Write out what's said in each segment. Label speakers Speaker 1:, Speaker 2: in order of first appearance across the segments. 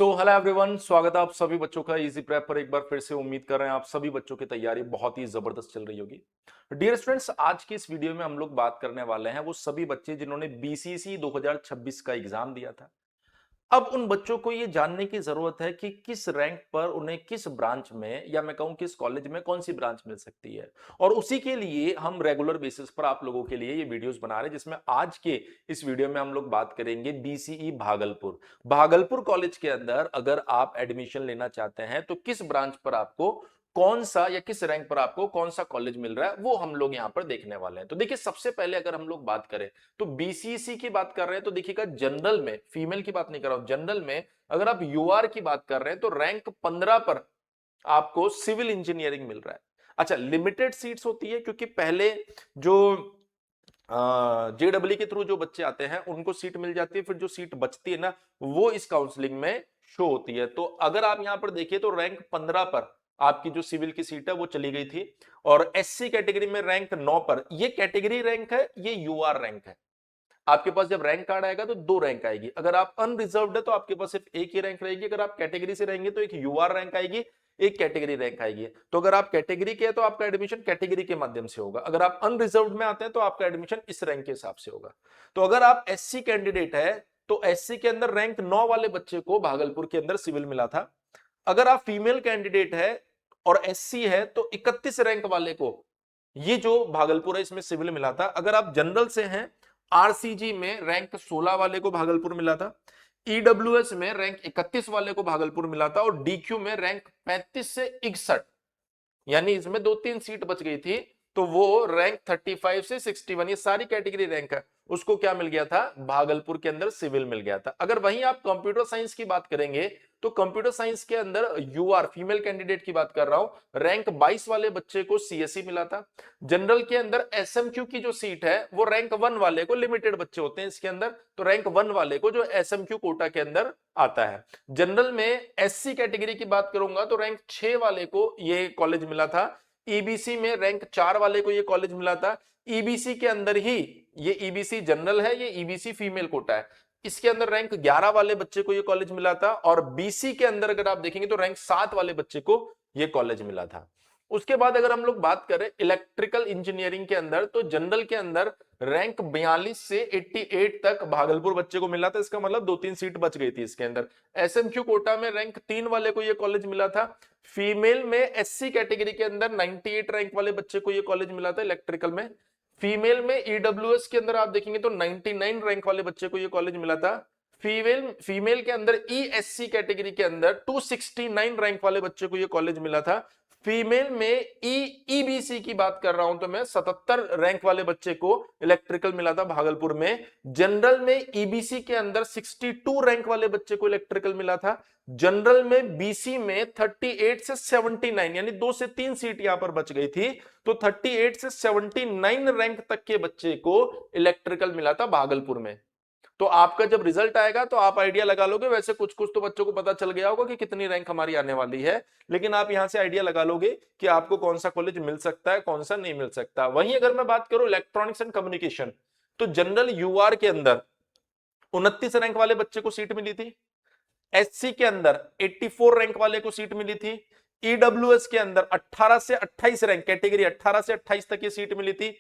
Speaker 1: Hello everyone, स्वागत है आप सभी बच्चों का इजी प्रेप पर। एक बार फिर से उम्मीद कर रहे हैं आप सभी बच्चों की तैयारी बहुत ही जबरदस्त चल रही होगी। डियर स्टूडेंट्स, आज की इस वीडियो में हम लोग बात करने वाले हैं वो सभी बच्चे जिन्होंने बीसीसी 2026 का एग्जाम दिया था। अब उन बच्चों को ये जानने की जरूरत है कि किस रैंक पर उन्हें किस ब्रांच में या मैं कहूं किस कॉलेज में कौन सी ब्रांच मिल सकती है। और उसी के लिए हम रेगुलर बेसिस पर आप लोगों के लिए ये वीडियोस बना रहे हैं, जिसमें आज के इस वीडियो में हम लोग बात करेंगे बीसीई भागलपुर। भागलपुर कॉलेज के अंदर अगर आप एडमिशन लेना चाहते हैं तो किस ब्रांच पर आपको कौन सा या किस रैंक पर आपको कौन सा कॉलेज मिल रहा है वो हम लोग यहां पर देखने वाले हैं। तो देखिए, सबसे पहले अगर हम लोग बात करें तो बीसीसी की बात कर रहे हैं तो देखिएगा, जनरल में, फीमेल की बात नहीं कर रहा हूं, जनरल में अगर आप यूआर की बात कर रहे हैं तो रैंक 15 पर आपको सिविल इंजीनियरिंग मिल रहा है। अच्छा, लिमिटेड सीट्स होती है क्योंकि पहले जो जेडब्ल्यू के थ्रू जो बच्चे आते हैं उनको सीट मिल जाती है, फिर जो सीट बचती है ना वो इस काउंसलिंग में शो होती है। तो अगर आप यहां पर देखिए तो रैंक 15 पर आपकी जो सिविल की सीट है वो चली गई थी। और एससी कैटेगरी में रैंक 9 पर, ये कैटेगरी रैंक है, ये यूआर रैंक है। आपके पास जब रैंक कार्ड आएगा तो दो रैंक आएगी। अगर आप अनरिजर्व्ड है तो आपके पास सिर्फ एक ही रैंक रहेगी। अगर आप कैटेगरी से रहेंगे तो एक यूआर रैंक आएगी, एक कैटेगरी रैंक आएगी। तो अगर आप कैटेगरी के हैं तो आपका एडमिशन कैटेगरी के माध्यम से होगा। अगर आप अनरिजर्व्ड में आते हैं तो आपका एडमिशन इस रैंक के हिसाब से होगा। तो अगर आप एससी कैंडिडेट है तो एससी के अंदर रैंक 9 वाले बच्चे को भागलपुर के अंदर सिविल मिला था। अगर आप फीमेल कैंडिडेट है और एससी है तो 31 रैंक वाले को ये जो भागलपुर है इसमें सिविल मिला था। अगर आप जनरल से हैं, आरसीजी में रैंक 16 वाले को भागलपुर मिला था, ईडब्ल्यूएस में रैंक 31 वाले को भागलपुर मिला था, और डीक्यू में रैंक 35 से 61, यानी इसमें दो तीन सीट बच गई थी तो वो रैंक 35 से 61, ये सारी कैटेगरी रैंक है, उसको क्या मिल गया था, भागलपुर के अंदर सिविल मिल गया था। अगर वहीं आप कंप्यूटर साइंस की बात करेंगे तो कंप्यूटर साइंस के अंदर यूआर फीमेल कैंडिडेट की बात कर रहा हूं, रैंक 22 वाले बच्चे को सीएससी मिला था। जनरल के अंदर एसएमक्यू की जो सीट है वो रैंक 1 वाले को, लिमिटेड बच्चे होते हैं इसके अंदर, तो रैंक 1 वाले को जो एसएमक्यू कोटा के अंदर आता है। जनरल में एससी कैटेगरी की बात करूंगा तो रैंक 6 वाले को ये कॉलेज मिला था। ईबीसी में रैंक 4 वाले को ये कॉलेज मिला था। ईबीसी के अंदर ही, ये ईबीसी जनरल है, ये ईबीसी फीमेल कोटा है, इसके अंदर रैंक 11 वाले बच्चे को ये कॉलेज मिला था। और बीसी के अंदर अगर आप देखेंगे तो रैंक 7 वाले बच्चे को ये कॉलेज मिला था। उसके बाद अगर हम लोग बात करें इलेक्ट्रिकल इंजीनियरिंग के अंदर तो जनरल के अंदर रैंक 42 से 88 तक भागलपुर बच्चे को मिला था। इसका मतलब दो तीन सीट बच गई थी इसके अंदर। एसएमक्यू कोटा में रैंक 3 वाले को ये कॉलेज मिला था। फीमेल में एससी कैटेगरी के अंदर 98 रैंक वाले बच्चे को ये कॉलेज मिला था इलेक्ट्रिकल में। फीमेल में ईडब्ल्यूएस के अंदर आप देखेंगे तो 99 रैंक वाले बच्चे को ये कॉलेज मिला था। फीमेल फीमेल के अंदर ईएससी कैटेगरी के अंदर 269 रैंक वाले बच्चे को ये कॉलेज मिला था। फीमेल में ईबीसी की बात कर रहा हूं तो मैं 77 रैंक वाले बच्चे को इलेक्ट्रिकल मिला था भागलपुर में। जनरल में ईबीसी के अंदर 62 रैंक वाले बच्चे को इलेक्ट्रिकल मिला था। जनरल में बीसी में 38 से 79, यानी 2 से 3 सीट यहां पर बच गई थी, तो 38 से 79 रैंक तक के बच्चे को इलेक्ट्रिकल मिला था भागलपुर में। तो आपका जब रिजल्ट आएगा तो आप आइडिया लगा लोगे। वैसे कुछ कुछ तो बच्चों को पता चल गया होगा कि कितनी रैंक हमारी आने वाली है, लेकिन आप यहां से आइडिया लगा लोगे कि आपको कौन सा कॉलेज मिल सकता है, कौन सा नहीं मिल सकता। वहीं अगर मैं बात करूं इलेक्ट्रॉनिक्स एंड कम्युनिकेशन, तो जनरल यूआर के अंदर 29 रैंक वाले बच्चे को सीट मिली थी। एससी के अंदर 84 रैंक वाले को सीट मिली थी। ईडब्ल्यूएस के अंदर 18 से 28 रैंक, कैटेगरी 18 से 28 तक ये सीट मिली थी।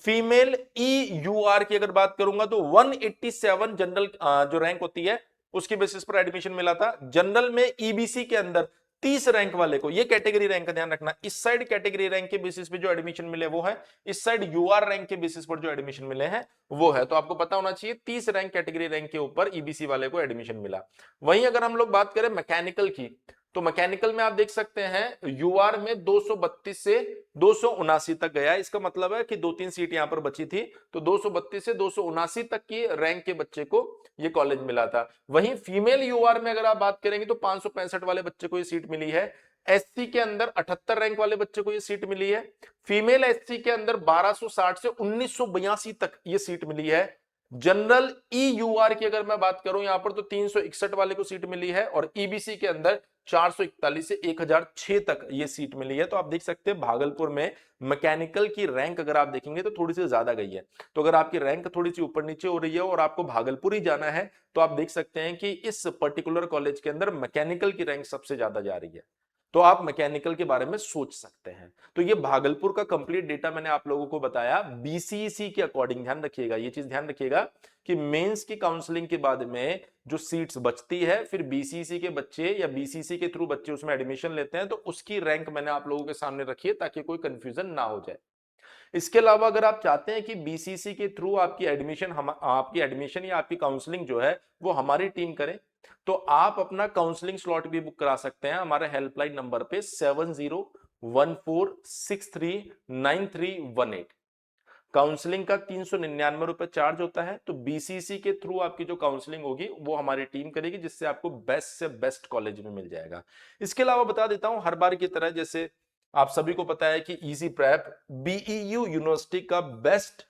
Speaker 1: फीमेल ई यूआर की अगर बात करूंगा तो 187 जनरल जो रैंक होती है उसकी बेसिस पर एडमिशन मिला था। जनरल में ईबीसी के अंदर 30 रैंक वाले को, ये कैटेगरी रैंक का ध्यान रखना, इस साइड कैटेगरी रैंक के बेसिस पे जो एडमिशन मिले वो है, इस साइड यूआर रैंक के बेसिस पर जो एडमिशन मिले हैं वो है। तो आपको पता होना चाहिए 30 रैंक कैटेगरी रैंक के ऊपर ईबीसी वाले को एडमिशन मिला। वहीं अगर हम लोग बात करें मैकेनिकल की, तो मैकेनिकल में आप देख सकते हैं यूआर में 232 से 279 तक गया। इसका मतलब है कि दो तीन सीट यहां पर बची थी, तो 232 से 279 तक की रैंक के बच्चे को ये कॉलेज मिला था। वहीं फीमेल यूआर में अगर आप बात करेंगे तो 565 वाले बच्चे को ये सीट मिली है। एससी के अंदर 78 रैंक वाले बच्चे को ये सीट मिली है। फीमेल एससी के अंदर 1260 से 1982 तक ये सीट मिली है। जनरल ईयूआर की अगर मैं बात करूं यहां पर तो 361 वाले को सीट मिली है और ईबीसी के अंदर 441 से 1006 तक ये सीट मिली है। तो आप देख सकते हैं भागलपुर में मैकेनिकल की रैंक अगर आप देखेंगे तो थोड़ी सी ज्यादा गई है। तो अगर आपकी रैंक थोड़ी सी ऊपर नीचे हो रही है और आपको भागलपुर ही जाना है तो आप देख सकते हैं कि इस पर्टिकुलर कॉलेज के अंदर मैकेनिकल की रैंक सबसे ज्यादा जा रही है। तो आप मैकेनिकल के बारे में सोच सकते हैं। तो ये भागलपुर का कंप्लीट डेटा मैंने आप लोगों को बताया बीसीईसी के अकॉर्डिंग। ध्यान रखिएगा, ये चीज ध्यान रखिएगा कि मेंस की काउंसलिंग के बाद में जो सीट्स बचती है फिर बीसीसी के बच्चे या बीसीसी के थ्रू बच्चे उसमें एडमिशन लेते हैं तो उसकी रैंक मैंने आप लोगों के सामने रखी है ताकि कोई कंफ्यूजन ना हो जाए। इसके अलावा अगर आप चाहते हैं कि बीसीसी के थ्रू आपकी एडमिशन या आपकी काउंसलिंग जो है वो हमारी टीम करे तो आप अपना काउंसलिंग स्लॉट भी बुक करा सकते हैं हमारे हेल्पलाइन नंबर पे 7014639318। काउंसलिंग का 399 रुपए चार्ज होता है। तो बीसीसी के थ्रू आपकी जो काउंसलिंग होगी वो हमारी टीम करेगी जिससे आपको बेस्ट से बेस्ट कॉलेज में मिल जाएगा। इसके अलावा बता देता हूं हर बार की तरह जैसे आप सभी को पता है कि इजी प्रेप बीईयू यूनिवर्सिटी का बेस्ट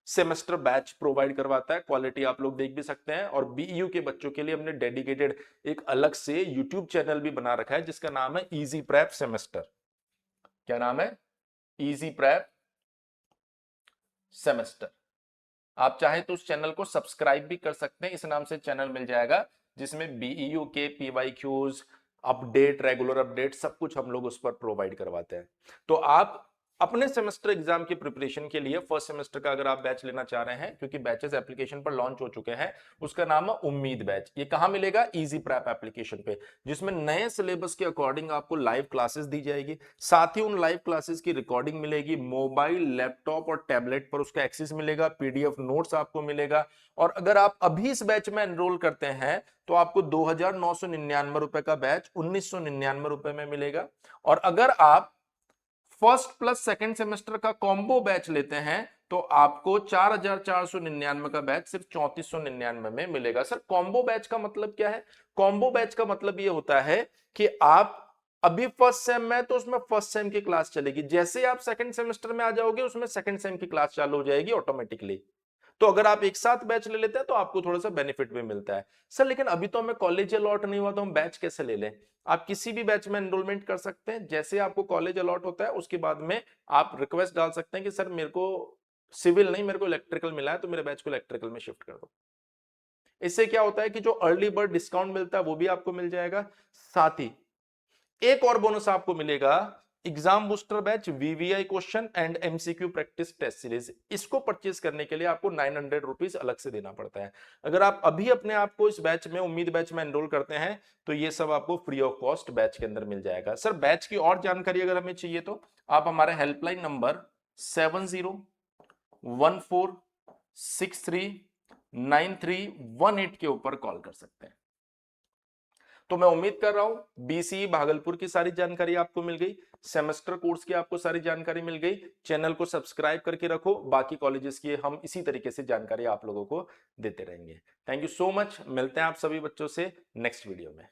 Speaker 1: सेमेस्टर बैच प्रोवाइड करवाता है। क्वालिटी आप लोग देख भी सकते हैं और बीईयू के बच्चों के लिए हमने डेडिकेटेड एक अलग से यूट्यूब चैनल भी बना रखा है जिसका नाम है इजी प्रेप सेमेस्टर। क्या नाम है? Easy prep semester. आप चाहे तो उस चैनल को सब्सक्राइब भी कर सकते हैं, इस नाम से चैनल मिल जाएगा जिसमें बीईयू के पीवाईक्यूज अपडेट रेगुलर अपडेट सब कुछ हम लोग उस पर प्रोवाइड करवाते हैं। तो आप अपने सेमेस्टर एग्जाम की प्रिपरेशन के लिए फर्स्ट सेमेस्टर का अगर आप बैच लेना चाह रहे हैं क्योंकि बैचेस एप्लीकेशन पर लॉन्च हो चुके हैं, उसका नाम है उम्मीद बैच। ये कहां मिलेगा? इजी प्रैप एप्लीकेशन पे, जिसमें नए सिलेबस के अकॉर्डिंग आपको लाइव क्लासेस दी जाएगी। साथ ही उन लाइव क्लासेस की रिकॉर्डिंग मिलेगी, मोबाइल लैपटॉप और टैबलेट पर उसका एक्सेस मिलेगा, पीडीएफ नोट्स आपको मिलेगा। और अगर आप अभी इस बैच में एनरोल करते हैं तो आपको 2999 रुपए का बैच 1999 रुपए में मिलेगा। और अगर आप फर्स्ट प्लस सेकंड सेमेस्टर का कॉम्बो बैच लेते हैं तो आपको 4499 का बैच सिर्फ 3499 में मिलेगा। सर कॉम्बो बैच का मतलब क्या है? कॉम्बो बैच का मतलब ये होता है कि आप अभी फर्स्ट सेम में तो उसमें फर्स्ट सेम की क्लास चलेगी, जैसे आप सेकंड सेमेस्टर में आ जाओगे उसमें सेकंड सेम की क्लास चालू हो जाएगी ऑटोमेटिकली। तो अगर आप एक साथ बैच ले लेते हैं तो आपको थोड़ा सा बेनिफिट भी मिलता है। सर लेकिन अभी तो हमें कॉलेज अलॉट नहीं हुआ तो हम बैच कैसे ले लें? आप किसी भी बैच में एनरोलमेंट कर सकते हैं, जैसे आपको कॉलेज अलॉट होता है उसके बाद में आप रिक्वेस्ट डाल सकते हैं कि सर मेरे को सिविल नहीं मेरे को इलेक्ट्रिकल मिला है तो मेरे बैच को इलेक्ट्रिकल में शिफ्ट कर दो। इससे क्या होता है कि जो अर्ली बर्ड डिस्काउंट मिलता है वो भी आपको मिल जाएगा। साथ ही एक और बोनस आपको मिलेगा, exam booster batch VVI question and MCQ practice test series. इसको परचेज करने के लिए आपको 900 रुपीज अलग से देना पड़ता है। अगर आप अभी अपने आप को इस बैच में उम्मीद बैच में एनरोल करते हैं तो ये सब आपको फ्री ऑफ कॉस्ट बैच के अंदर मिल जाएगा। सर बैच की और जानकारी अगर हमें चाहिए तो आप हमारे हेल्पलाइन नंबर 7014639318 के ऊपर कॉल कर सकते हैं। तो मैं उम्मीद कर रहा हूं बीसीई भागलपुर की सारी जानकारी आपको मिल गई, सेमेस्टर कोर्स की आपको सारी जानकारी मिल गई। चैनल को सब्सक्राइब करके रखो, बाकी कॉलेजेस की हम इसी तरीके से जानकारी आप लोगों को देते रहेंगे। थैंक यू सो मच, मिलते हैं आप सभी बच्चों से नेक्स्ट वीडियो में।